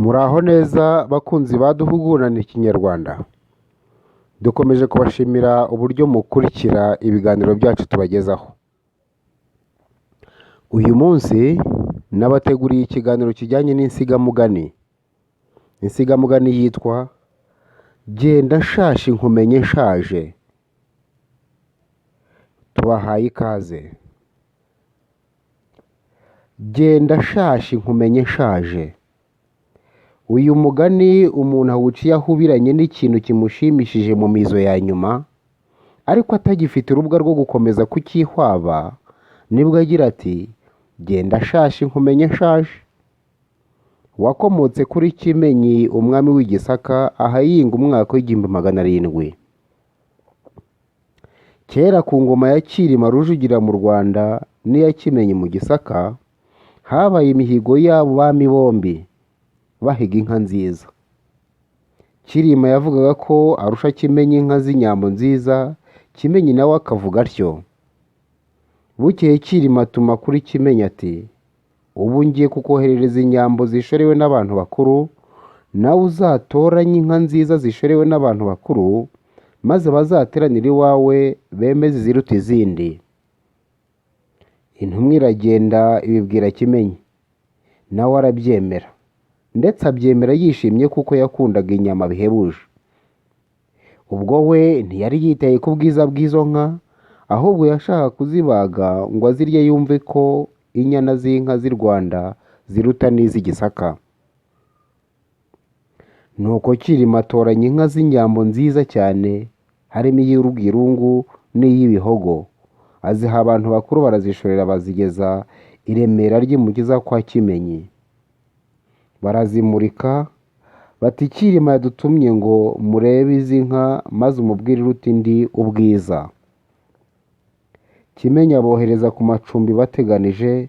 Muraho neza bakunzi baduhugurana ikinyarwanda. Dukomeje kubashimira uburyo mukurikira ibiganiro byacu tubagezaho. Uyu munsi nabateguriye ikiganiro kijyanye n'insigamugani. Insigamugani yitwa Genda shashi nkumenye nshaje. Tubahaye ikaze. Genda shashi nkumenye nshaje. Uyu mugani umuntu awuciye ahubiranye n'ikintu kimushimishije mu mizo ya nyuma, ariko atagifite urubwa rwo gukomeza kucyihwaba, nibwo agira ati genda shashi nkumenye nshaje. Wakomotse kuri Kimenyi umwami w'Igisaka ahayinga umwaka w'1700. Kera ku ngoma ya Cyilima Rujugira mu Rwanda n'iya Kimenyi mu Gisaka habaye imihigo y'abo bami bombi bahiga inka nziza. Cyilima yavugaga ko arusha Kimenyi inka z'inyambo nziza, Kimenyi nawe akavuga atyo. Bukeye Cyilima atuma kuri Kimenyi ati ubu ngiye kukoherereza inyambo zishorewe n'abantu bakuru, nawe uzatoranye inka nziza zishorewe n'abantu bakuru, maze bazateranire iwawe bemeze iziruta izindi. Intumwa iragenda ibibwira Kimenyi, nawe arabyemera, ndetse abyemera yishimye kuko yakundaga inyama bihebuje. Ubwo we ntiyari yitaye ku bwiza bw'izo nka, ahubwo yashaka kuzibaga ngo azirye yumve ko inyana z'inka z'i Rwanda ziruta n'iz'i Gisaka. Nuko Cyilima atoranya inka z'inyambo nziza cyane, harimo iy'urwirungu n'iy'ibihogo, aziha abantu bakuru barazishorera bazigeza i Remera ry'Imukiza kwa Kimenyi. Barazimurika bati Cyilima yadutumye ngo murebe izi nka maze umubwire iruta indi ubwiza. Kimenyi abohereza ku macumbi bateganije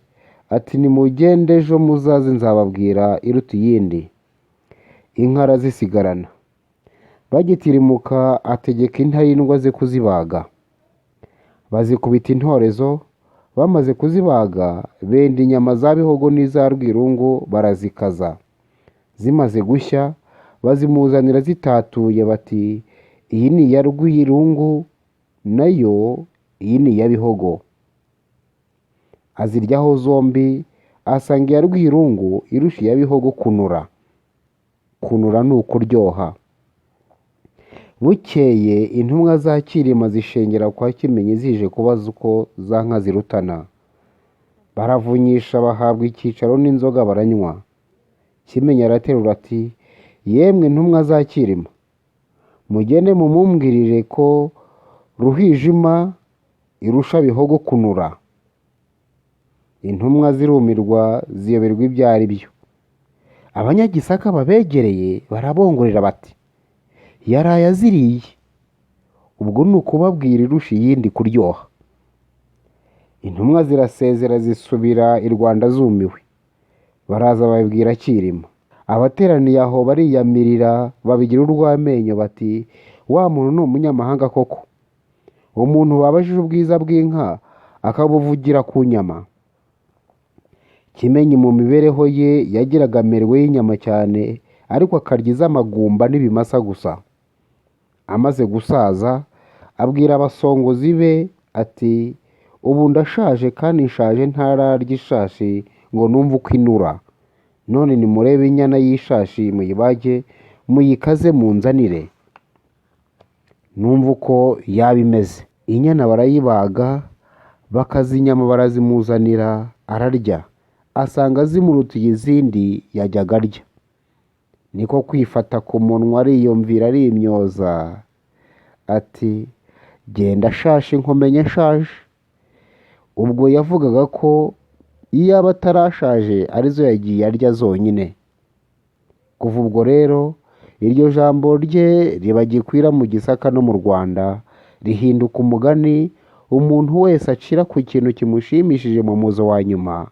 ati nimugende ejo muzaze nzababwira iruta iyindi. Inka arazisigarana. Bagitirimuka ategeka intarindwa ze kuzibaga. Bazikubita intorezo, bamaze kuzibaga benda inyama za bihogo n'iza rwirungu barazikaza. Zimaze gushya bazimuzanira zitatuye bati iyi ni iya rwirungu, nayo iyi ni iya bihogo. Aziryaho zombi asanga iya rwirungu irusha iya bihogo kunura. Kunura ni ukuryoha. Bukeye intumwa za Cyilima zishengera kwa Kimenyi zije kubaza uko za nka zirutana. Baravunyisha bahabwa icyicaro n'inzoga baranywa. Kimenyi araterura ati yemwe ntumwa za Cyilima, mugende mumumbwirire ko Ruhwijima irusha bihogo kunura. Intumwa zirumirwa ziyoberwa ibyo ari byo. Abanyagisaka babegereye barabongorera bati yaraye aziriye. Ubwo ni ukubabwira irusha iyindi kuryoha. Intumwa zirasezera zisubira i Rwanda zumiwe. Baraza babibwira Cyilima. Abateraniye aho bariyamirira babigira urw'amenyo bati wa muntu ni umunyamahanga koko. Umuntu babajije ubwiza bw'inka akabuvugira ku nyama. Kimenyi mu mibereho ye yagiraga amerwe y'inyama cyane, ariko akarya iz'amagumba n'ibimasa gusa. Amaze gusaza abwira abasongozi be ati ubu ndashaje kandi nshaje ntararya ishashi ngo numve uko inura. None nimurebe inyana y'ishashi muyibage muyikaze munzanire numve uko yaba imeze. Inyana barayibaga bakaza inyama barazimuzanira ararya, asanga zimurutiye izindi yajyaga arya. Niko kwifata ku munwa ariyumvira arimyoza ati genda shashi nkumenye nshaje. Ubwo yavugaga ko iyo aba atarashaje arizo yagiye arya zonyine. Kuva ubwo rero iryo jambo rye riba gikwira mu Gisaka no mu Rwanda, rihinduka umugani umuntu wese acira ku kintu kimushimishije mu muzo wa nyuma,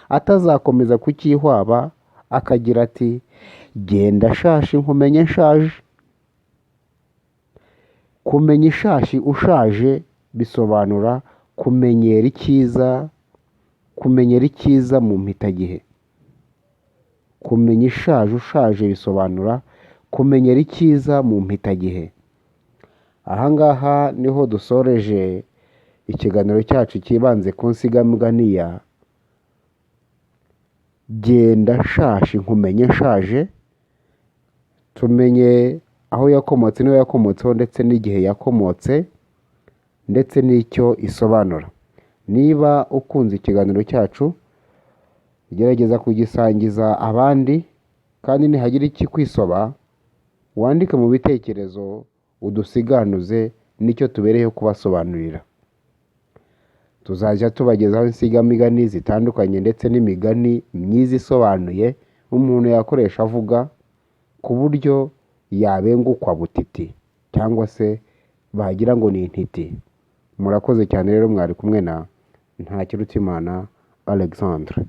atazakomeza kucyihwaba, akagira ati genda shashi nkumenye nshaje. Kumenya ishashi ushaje bisobanura kumenyera icyiza mu mpitagihe. kumenya ishaje ushaje bisobanura kumenyera icyiza mu mpitagihe. Aha ngaha niho dusoreje ikiganiro cyacu cyibanze ku nsigamugani ya genda shashi nkumenye nshaje. Tumenye aho yakomotse, niho yakomotseho ndetse n'igihe yakomotse ndetse n'icyo isobanura. Niba ukunze ikiganiro cyacu, gerageza kugisangiza abandi, kandi nihagira ikikwisoba wandike mu bitekerezo udusiganuze nicyo tubereyeho kubasobanurira. Tuzajya tubagezaho insigamigani zitandukanye ndetse n'imigani myiza isobanuye umuntu yakoresha avuga ku buryo yabengukwa butiti cyangwa se bagira ngo ni intiti. Murakoze cyane rero, mwari kumwe na Ntakirutimana Alexandre.